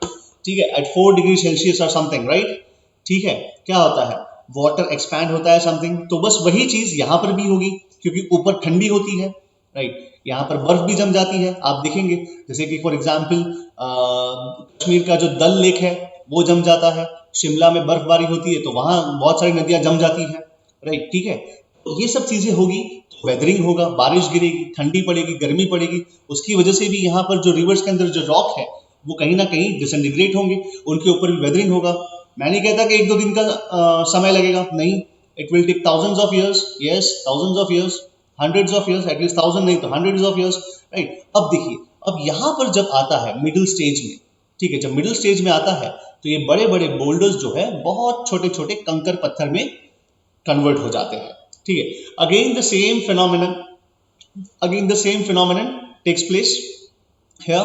ठीक है, एट 4 डिग्री सेल्सियस और समथिंग, राइट, ठीक है। क्या होता है, वाटर एक्सपैंड होता है समथिंग, तो बस वही चीज यहाँ पर भी होगी क्योंकि ऊपर ठंडी होती है, राइट, यहाँ पर बर्फ भी जम जाती है, आप देखेंगे जैसे कि फॉर एग्जाम्पल कश्मीर का जो दल लेक है वो जम जाता है, शिमला में बर्फबारी होती है तो वहां बहुत सारी नदियां जम जाती हैं, राइट, ठीक है। तो ये सब चीजें होगी, वेदरिंग होगा, बारिश गिरेगी, ठंडी पड़ेगी, गर्मी पड़ेगी, उसकी वजह से भी यहाँ पर जो रिवर्स के अंदर जो रॉक है वो कहीं ना कहीं डिसइंटीग्रेट होंगे, उनके ऊपर भी वेदरिंग होगा। मैं नहीं कहता कि 1-2 दिन का समय लगेगा, नहीं, it will take thousands of years, yes thousands of years, hundreds of years, at least 1000 नहीं तो हंड्रेड्स ऑफ ईयर्स, राइट। अब देखिए, अब यहाँ पर जब आता है मिडिल स्टेज में, ठीक है, जब मिडिल स्टेज में आता है तो ये बड़े बड़े बोल्डर्स जो है बहुत छोटे छोटे कंकर पत्थर में कन्वर्ट हो जाते हैं, ठीक है। Again the same phenomenon takes place है,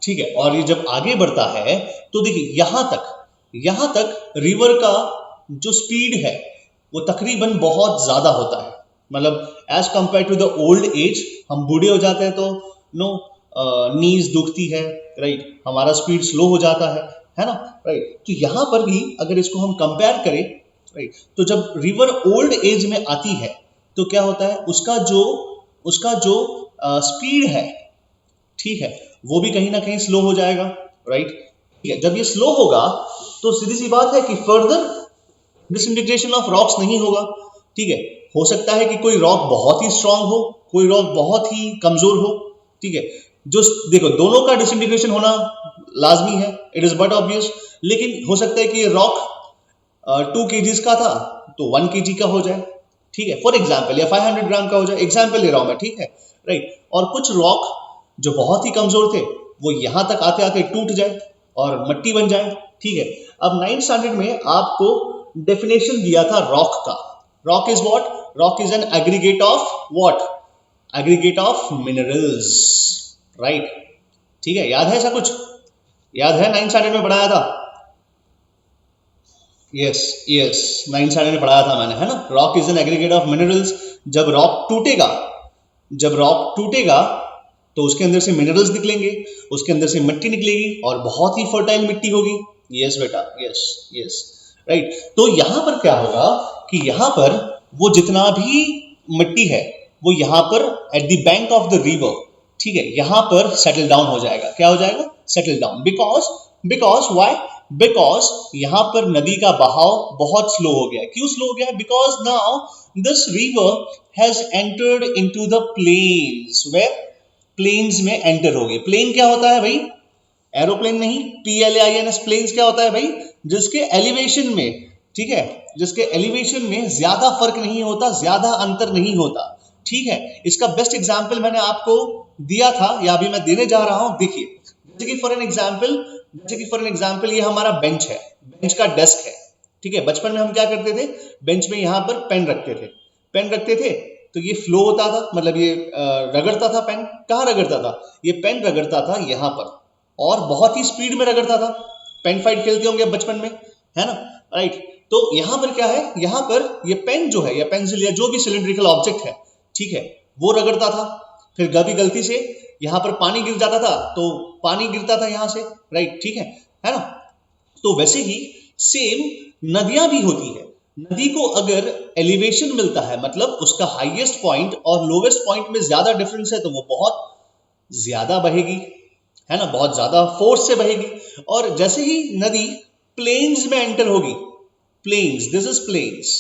ठीक है। और ये जब आगे बढ़ता है तो देखिए यहाँ तक रिवर का जो स्पीड है वो तकरीबन बहुत ज्यादा होता है, मतलब as compare to the old age, हम बूढ़े हो जाते हैं तो नो नीज दुखती है, राइट, हमारा स्पीड स्लो हो जाता है ना, राइट। तो यहाँ पर भी अगर इसको हम कंपेयर करें, राइट, तो जब रिवर ओल्ड एज में आती है तो क्या होता है, उसका जो स्पीड है, ठीक है, वो भी कहीं ना कहीं स्लो हो जाएगा, राइट, ठीक है। जब ये स्लो होगा तो सीधी सी बात है कि फर्दर डिसइंटीग्रेशन ऑफ रॉक्स नहीं होगा, ठीक है। हो सकता है कि कोई रॉक बहुत ही स्ट्रांग हो, कोई रॉक बहुत ही कमजोर हो, ठीक है। जो देखो दोनों का डिसइंटीग्रेशन होना लाजमी है, इट इज बट ऑब्वियस, लेकिन हो सकता है कि रॉक 2 kgs का था तो 1 kg का हो जाए, ठीक है, फॉर एग्जाम्पल, या 500 ग्राम का हो जाए, एग्जाम्पल ले रहा हूं मैं, ठीक है, राइट। और कुछ रॉक जो बहुत ही कमजोर थे वो यहां तक आते आते टूट जाए और मट्टी बन जाए, ठीक है। अब 9th स्टैंडर्ड में आपको डेफिनेशन दिया था रॉक का। Rock is what? Rock is an aggregate of what? Aggregate of minerals, right, ठीक है। याद है ऐसा कुछ? याद है 9th स्टैंडर्ड में पढ़ाया था? यस 9th स्टैंडर्ड में पढ़ाया था मैंने, है ना। Rock is an aggregate of minerals. जब रॉक टूटेगा तो उसके अंदर से मिनरल्स निकलेंगे, उसके अंदर से मिट्टी निकलेगी और बहुत ही फर्टाइल मिट्टी होगी। यस बेटा, यस, राइट। तो यहां पर क्या होगा कि यहां पर वो जितना भी मिट्टी है वो यहां पर at the bank of the river, ठीक है, यहां पर सेटल डाउन हो जाएगा। क्या हो जाएगा? Settle down. Because why? Because यहां पर नदी का बहाव बहुत स्लो हो गया है। क्यों स्लो हो गया है? Because now this river has entered into the plains, where plains में एंटर हो गए। प्लेन क्या होता है भाई? एरोप्लेन नहीं, PLAINS, प्लेन्स क्या होता है भाई? जिसके एलिवेशन में, ठीक है, जिसके एलिवेशन में ज्यादा फर्क नहीं होता, ज्यादा अंतर नहीं होता, ठीक है। इसका बेस्ट एग्जांपल मैंने आपको दिया था या अभी मैं देने जा रहा हूं। देखिए, जैसे कि फॉर एन एग्जांपल ये हमारा बेंच है, बेंच का डेस्क है, ठीक है। बचपन में हम क्या करते थे? बेंच में यहां पर पेन रखते थे तो ये फ्लो होता था, मतलब ये रगड़ता था पेन। कहाँ रगड़ता था? ये पेन रगड़ता था यहाँ पर, और बहुत ही स्पीड में रगड़ता था। पेन फाइट खेलते होंगे बचपन में, है ना, राइट। तो यहाँ पर क्या है? यहाँ पर ये पेन जो है या पेंसिल या जो भी सिलिंड्रिकल ऑब्जेक्ट है, ठीक है, वो रगड़ता था। फिर कभी गलती से यहाँ पर पानी गिर जाता था तो पानी गिरता था यहाँ से, राइट, ठीक है ना। तो वैसे ही सेम नदियां भी होती है। नदी को अगर एलिवेशन मिलता है, मतलब उसका हाईएस्ट पॉइंट और लोवेस्ट पॉइंट में ज्यादा डिफरेंस है, तो वो बहुत ज्यादा बहेगी, है ना, बहुत ज्यादा फोर्स से बहेगी। और जैसे ही नदी प्लेन्स में एंटर होगी, प्लेन्स, दिस इज प्लेन्स,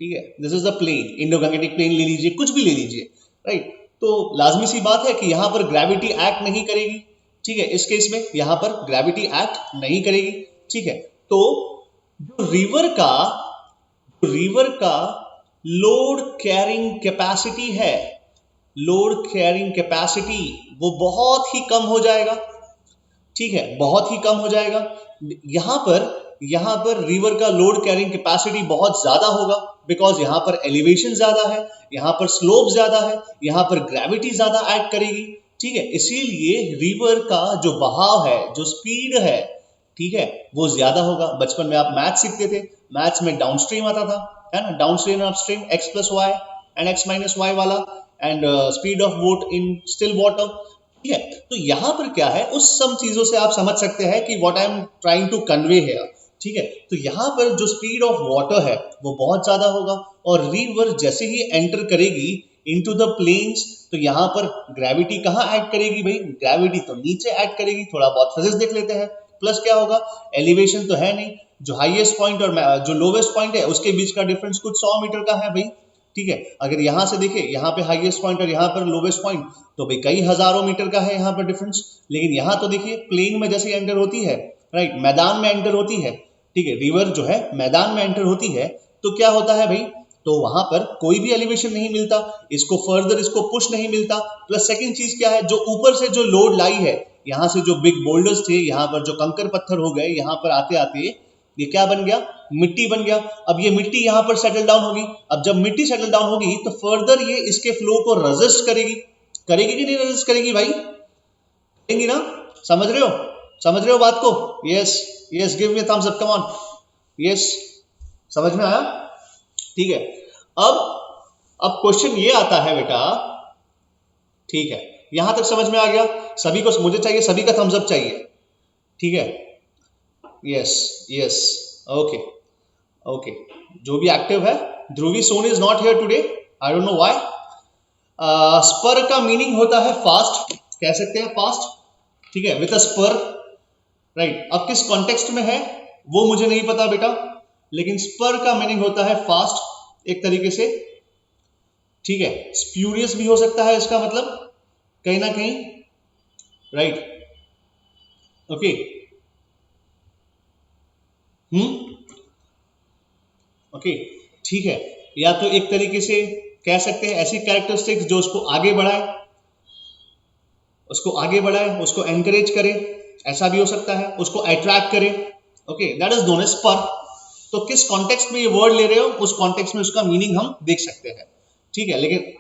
ठीक है, this is the plain, Indo Gangetic plain ले लीजिए, कुछ भी ले लीजिए, राइट। तो लाजमी सी बात है कि यहां पर ग्रेविटी एक्ट नहीं करेगी, ठीक है। इस केस में यहां पर ग्रेविटी एक्ट नहीं करेगी, ठीक है। तो जो रिवर का लोड कैरिंग कैपेसिटी है, लोड कैरिंग कैपेसिटी, वो बहुत ही कम हो जाएगा, ठीक है, बहुत ही कम हो जाएगा। यहां पर रिवर का लोड कैरिंग कैपेसिटी बहुत ज्यादा होगा, बिकॉज यहां पर एलिवेशन ज्यादा है, यहां पर स्लोप ज्यादा है, यहां पर ग्रेविटी ज्यादा एक्ट करेगी, ठीक है। इसीलिए रिवर का जो बहाव है, जो स्पीड है, ठीक है, वो ज्यादा होगा। बचपन में आप मैथ सीखते थे, मैथ्स में डाउनस्ट्रीम आता था, है ना, downstream and upstream, x plus Y and x minus Y वाला, and speed of boat in still water, ठीक है। तो यहां पर क्या है, उस सब चीजों से आप समझ सकते हैं कि what I am trying to convey here, ठीक है। तो यहां पर जो स्पीड ऑफ वाटर है वो बहुत ज्यादा होगा, और रिवर जैसे ही एंटर करेगी इनटू द प्लेन्स, तो यहां पर ग्रेविटी कहां एक्ट करेगी भाई? ग्रेविटी तो नीचे एक्ट करेगी। थोड़ा बहुत फिजिक्स देख लेते हैं। प्लस क्या होगा? एलिवेशन तो है नहीं, जो हाईएस्ट पॉइंट और जो लोवेस्ट पॉइंट है उसके बीच का डिफरेंस कुछ 100 मीटर का है भाई, ठीक है। अगर यहां से देखें, यहाँ पे हाईएस्ट पॉइंट और यहाँ पर लोवेस्ट पॉइंट, तो भाई कई हजारों मीटर का है यहाँ पर डिफरेंस। लेकिन यहाँ तो देखिए, प्लेन में जैसे एंटर होती है, राइट, मैदान में एंटर होती है, ठीक है, रिवर जो है मैदान में एंटर होती है, तो क्या होता है भाई? तो वहां पर कोई भी एलिवेशन नहीं मिलता, इसको फर्दर इसको पुश नहीं मिलता। प्लस सेकंड चीज क्या है, जो ऊपर से जो लोड लाई है, यहाँ से जो बिग बोल्डर्स थे, यहाँ पर जो कंकर पत्थर हो गए, यहाँ पर आते आते ये क्या बन गया, मिट्टी बन गया। अब ये मिट्टी यहाँ पर सेटल डाउन होगी। अब जब मिट्टी सेटल डाउन होगी तो फर्दर ये इसके फ्लो को रेजिस्ट करेगी। करेगी कि नहीं रेजिस्ट करेगी भाई? करेंगी ना? समझ रहे हो? समझ रहे हो बात को? Yes yes, give me thumbs up, come on. Yes, समझ में आया? ठीक है। अब क्वेश्चन ये आता है बेटा, ठीक है, यहां तक समझ में आ गया? सभी को मुझे चाहिए, सभी का थम्स अप चाहिए, ठीक है? Yes yes, okay okay. जो भी एक्टिव है, Dhruvi Soni is not here today, I don't know why. Spur का मीनिंग होता है फास्ट, कह सकते हैं फास्ट, ठीक है, विद अ स्पर, राइट। अब किस कॉन्टेक्स्ट में है वो मुझे नहीं पता बेटा, लेकिन स्पर का मीनिंग होता है फास्ट एक तरीके से, ठीक है। स्प्यूरियस भी हो सकता है इसका मतलब कहीं ना कहीं, राइट, ओके। ओके, ठीक है। या तो एक तरीके से कह सकते हैं ऐसी कैरेक्टरिस्टिक्स जो उसको आगे बढ़ाए, उसको एनकरेज करे, ऐसा भी हो सकता है, उसको अट्रैक्ट करे, okay, that is known as spur. तो किस कॉन्टेक्स्ट में ये वर्ड ले रहे हो, उस कॉन्टेक्स्ट में उसका मीनिंग हम देख सकते हैं, ठीक है। लेकिन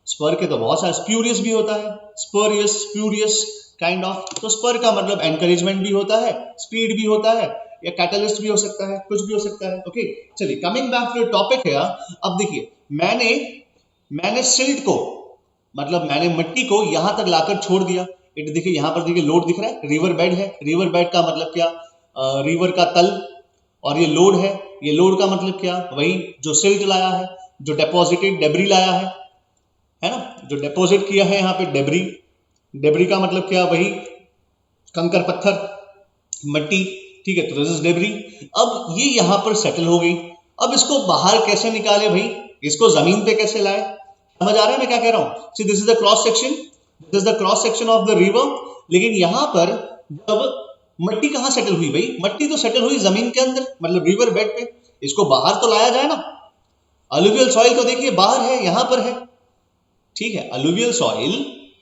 स्पर के तो बहुत सारे, स्प्यूरियस भी होता है, स्परियस, स्प्यूरियस काइंड ऑफ। तो स्पर का मतलब एनकरेजमेंट भी होता है, स्पीड भी होता है, या कैटलिस्ट भी हो सकता है, कुछ भी हो सकता है, ओके। चलिए, कमिंग बैक टू टॉपिक है। अब देखिए, मैंने सिल्ट को, मतलब मैंने मिट्टी को यहां तक लाकर छोड़ दिया। इट देखिए, यहां पर देखिए लोड दिख रहा है, रिवर बेड है। रिवर बेड का मतलब क्या, रिवर का तल, और ये लोड है। ये लोड का मतलब क्या, वही जो सिल्ट लाया है, जो डेपोजिटेड डेब्री लाया है ना, जो डेपोजिट किया है यहाँ पे डेब्री। डेब्री का मतलब क्या, वही कंकर पत्थर, मट्टी, ठीक है। तो दिस इज डेब्री। अब ये यहाँ पर सेटल हो गई। अब इसको बाहर कैसे निकाले भाई, इसको जमीन पे कैसे लाए? समझ आ रहा है मैं क्या कह रहा हूं? See, this is the cross section, this is the cross section of the river. लेकिन यहां पर जब मट्टी कहां सेटल हुई भाई? मट्टी तो सेटल हुई जमीन के अंदर, मतलब रिवर बेड पे। इसको बाहर तो लाया जाए ना। अलुवियल सॉइल तो देखिए बाहर है, यहां पर है, ठीक है। अलुवियल सॉइल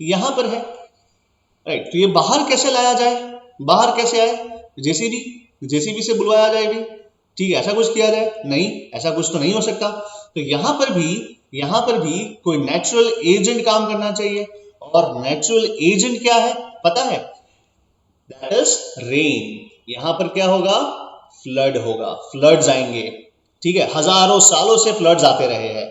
यहां पर है, राइट। तो ये बाहर कैसे लाया जाए? बाहर कैसे आए? जेसीबी से बुलवाया जाए भी, ठीक है, ऐसा कुछ किया जाए? नहीं, ऐसा कुछ तो नहीं हो सकता। तो यहां पर भी कोई नेचुरल एजेंट काम करना चाहिए। और नेचुरल एजेंट क्या है पता है? That is rain. यहां पर क्या होगा? फ्लड होगा, फ्लड्स आएंगे, ठीक है। हजारों सालों से फ्लड्स आते रहे हैं,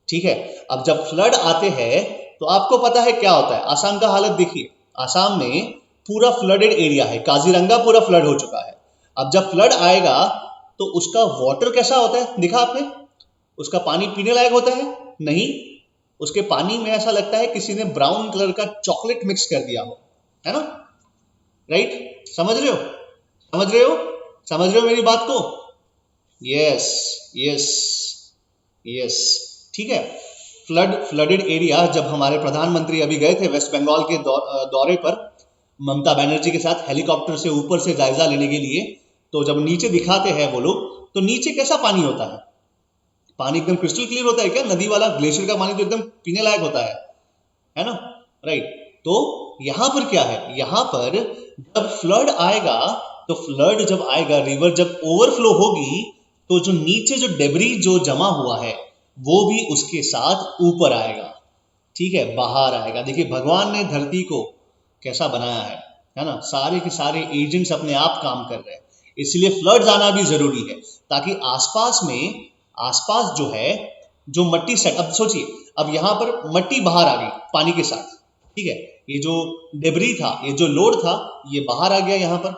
ठीक है। अब जब फ्लड आते हैं तो आपको पता है क्या होता है? आसाम का हालत देखिए, आसाम में पूरा फ्लडेड एरिया है, काजीरंगा पूरा फ्लड हो चुका है। अब जब फ्लड आएगा तो उसका वाटर कैसा होता है, देखा आपने? उसका पानी पीने लायक होता है? नहीं, उसके पानी में ऐसा लगता है किसी ने ब्राउन कलर का चॉकलेट मिक्स कर दिया हो, है ना, राइट? समझ रहे हो? समझ रहे हो मेरी बात को? यस यस यस, ठीक है। फ्लडेड एरिया, जब हमारे प्रधानमंत्री अभी गए थे वेस्ट बंगाल के दौरे पर ममता बनर्जी के साथ हेलीकॉप्टर से ऊपर से जायजा लेने के लिए, तो जब नीचे दिखाते हैं वो लोग, तो नीचे कैसा पानी होता है? पानी एकदम क्रिस्टल क्लियर होता है क्या? नदी वाला ग्लेशियर का पानी तो एकदम पीने लायक होता है ना, राइट। तो यहां पर क्या है, यहां पर जब फ्लड आएगा, तो फ्लड जब आएगा, रिवर जब ओवरफ्लो होगी, तो जो नीचे जो डेब्री जो जमा हुआ है वो भी उसके साथ ऊपर आएगा, ठीक है, बाहर आएगा। देखिए भगवान ने धरती को कैसा बनाया है ना, सारे के सारे एजेंट्स अपने आप काम कर रहे हैं। इसलिए फ्लड्स आना भी जरूरी है, ताकि आसपास जो है, जो मट्टी सेट, अब सोचिए, अब यहां पर मट्टी बाहर आ गई पानी के साथ, ठीक है। ये जो डेब्री था, ये जो लोड था, ये बाहर आ गया यहां पर,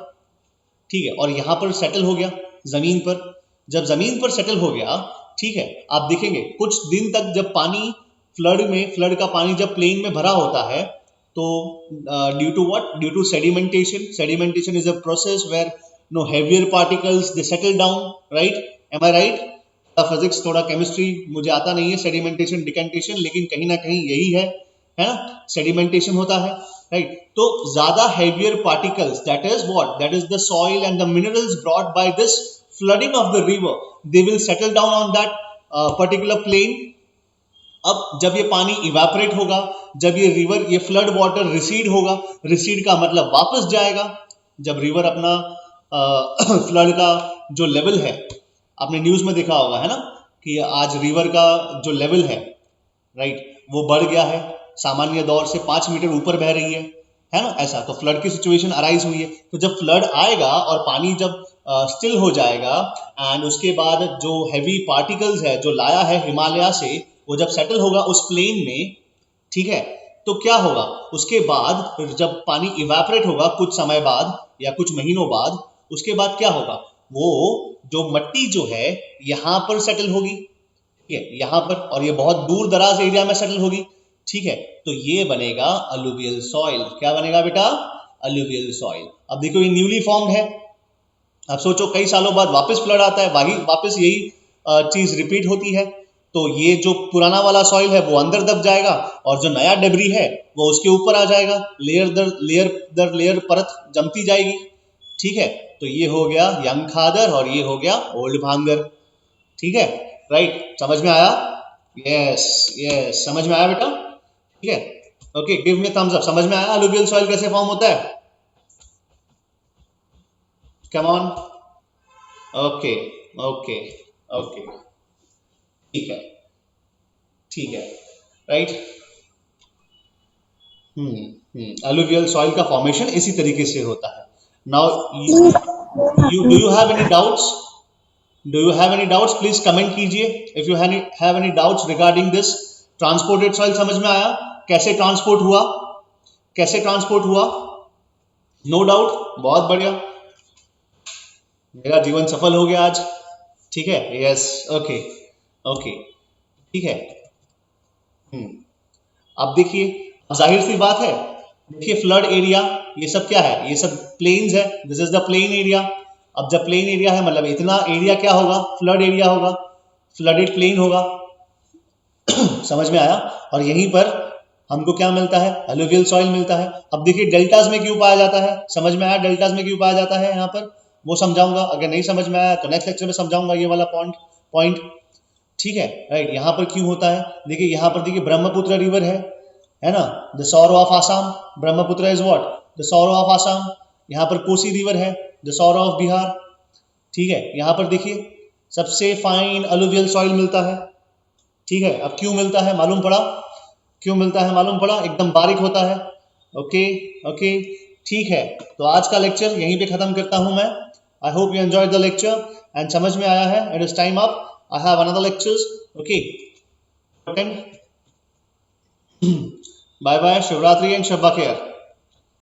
ठीक है, और यहां पर सेटल हो गया जमीन पर। जब जमीन पर सेटल हो गया, ठीक है, आप देखेंगे कुछ दिन तक जब पानी फ्लड का पानी जब प्लेन में भरा होता है, तो due to what? Due to sedimentation is a process where no heavier particles they settle down, right? Am I right? Physics, थोड़ा केमिस्ट्री मुझे आता नहीं है, सेडिमेंटेशन डिकेंटेशन, लेकिन कहीं ना कहीं यही है ना, सेडिमेंटेशन होता है, राइट। तो ज्यादा heavier particles, that is what? That is the soil and the minerals brought by this flooding of the river, they will settle down on that particular plain. अब जब ये पानी इवेपोरेट होगा, जब ये रिवर, ये फ्लड वाटर रिसीड होगा, recede का मतलब वापस जाएगा। जब रिवर अपना फ्लड का जो लेवल है, आपने न्यूज में देखा होगा है ना, कि आज रिवर का जो लेवल है, वो बढ़ गया है, सामान्य दौर से 5 मीटर ऊपर बह रही है ना, ऐसा। तो फ्लड की सिचुएशन अराइज हुई है। तो जब फ्लड आएगा और पानी जब स्टिल हो जाएगा, एंड उसके बाद जो हैवी पार्टिकल्स है जो लाया है हिमालय से, वो जब सेटल होगा उस प्लेन में, ठीक है, तो क्या होगा उसके बाद, जब पानी इवेपोरेट होगा कुछ समय बाद या कुछ महीनों बाद, उसके बाद क्या होगा, वो जो मट्टी जो है यहाँ पर सेटल होगी, ठीक है, यहाँ पर, और ये बहुत दूर दराज एरिया में सेटल होगी, ठीक है। तो ये बनेगा अलुवियल सॉइल। क्या बनेगा बेटा? Alluvial soil. अब देखो ये न्यूली फॉर्म्ड है। अब सोचो कई सालों बाद वापस फ्लड आता है, वही वापस यही चीज रिपीट होती है, तो ये जो पुराना वाला सॉइल है वो अंदर दब जाएगा, और जो नया डेब्री है वो उसके ऊपर आ जाएगा, लेयर दर लेयर परत जमती जाएगी, ठीक है। तो ये हो गया यंग खादर और ये हो गया ओल्ड भांगर, ठीक है, राइट। समझ में आया? यस यस, समझ में आया बेटा? ठीक है, okay, give me thumbs up. समझ में आया अलुवियल सॉइल कैसे फॉर्म होता है? Come on. Okay okay okay, ठीक है ठीक है, राइट। अलुवियल सॉइल का फॉर्मेशन इसी तरीके से होता है। Now you do you have any doubts? Do you have any doubts? Please comment कीजिए if you have any doubts regarding this. Transported soil समझ में आया? कैसे ट्रांसपोर्ट हुआ? कैसे ट्रांसपोर्ट हुआ? नो डाउट, बहुत बढ़िया, मेरा जीवन सफल हो गया आज, ठीक है, यस, ओके ओके, ठीक है। अब देखिए, जाहिर सी बात है, देखिए फ्लड एरिया, ये सब क्या है, ये सब प्लेन्स है, this is the plain area. अब जब प्लेन एरिया है मतलब इतना एरिया क्या होगा, फ्लड एरिया होगा, फ्लडेड प्लेन होगा। समझ में आया? और यहीं पर हमको क्या मिलता है, अलुवियल सॉइल मिलता है। अब देखिए डेल्टाज में क्यों पाया जाता है, समझ में आया डेल्टाज में क्यों पाया जाता है, यहाँ पर वो समझाऊंगा। अगर नहीं समझ में आया तो नेक्स्ट लेक्चर में समझाऊंगा ये वाला पॉइंट, ठीक है, राइट। यहाँ पर क्यों होता है, देखिए यहाँ पर देखिए ब्रह्मपुत्र रिवर है ना, the sorrow of Assam, Brahmaputra is what, the sorrow of Assam. यहाँ पर कोसी रिवर है, द सॉरो ऑफ बिहार, ठीक है। यहाँ पर देखिए सबसे फाइन अलुवियल सॉइल मिलता है, ठीक है। अब क्यों मिलता है मालूम पड़ा, क्यों मिलता है मालूम पड़ा, एकदम बारीक होता है, ओके ओके, ठीक है। तो आज का लेक्चर यहीं पे खत्म करता हूं मैं। I hope you enjoyed the lecture and समझ में आया है। It is time up, I have another lectures, okay, bye bye, Shivratri and शब्बा खैर।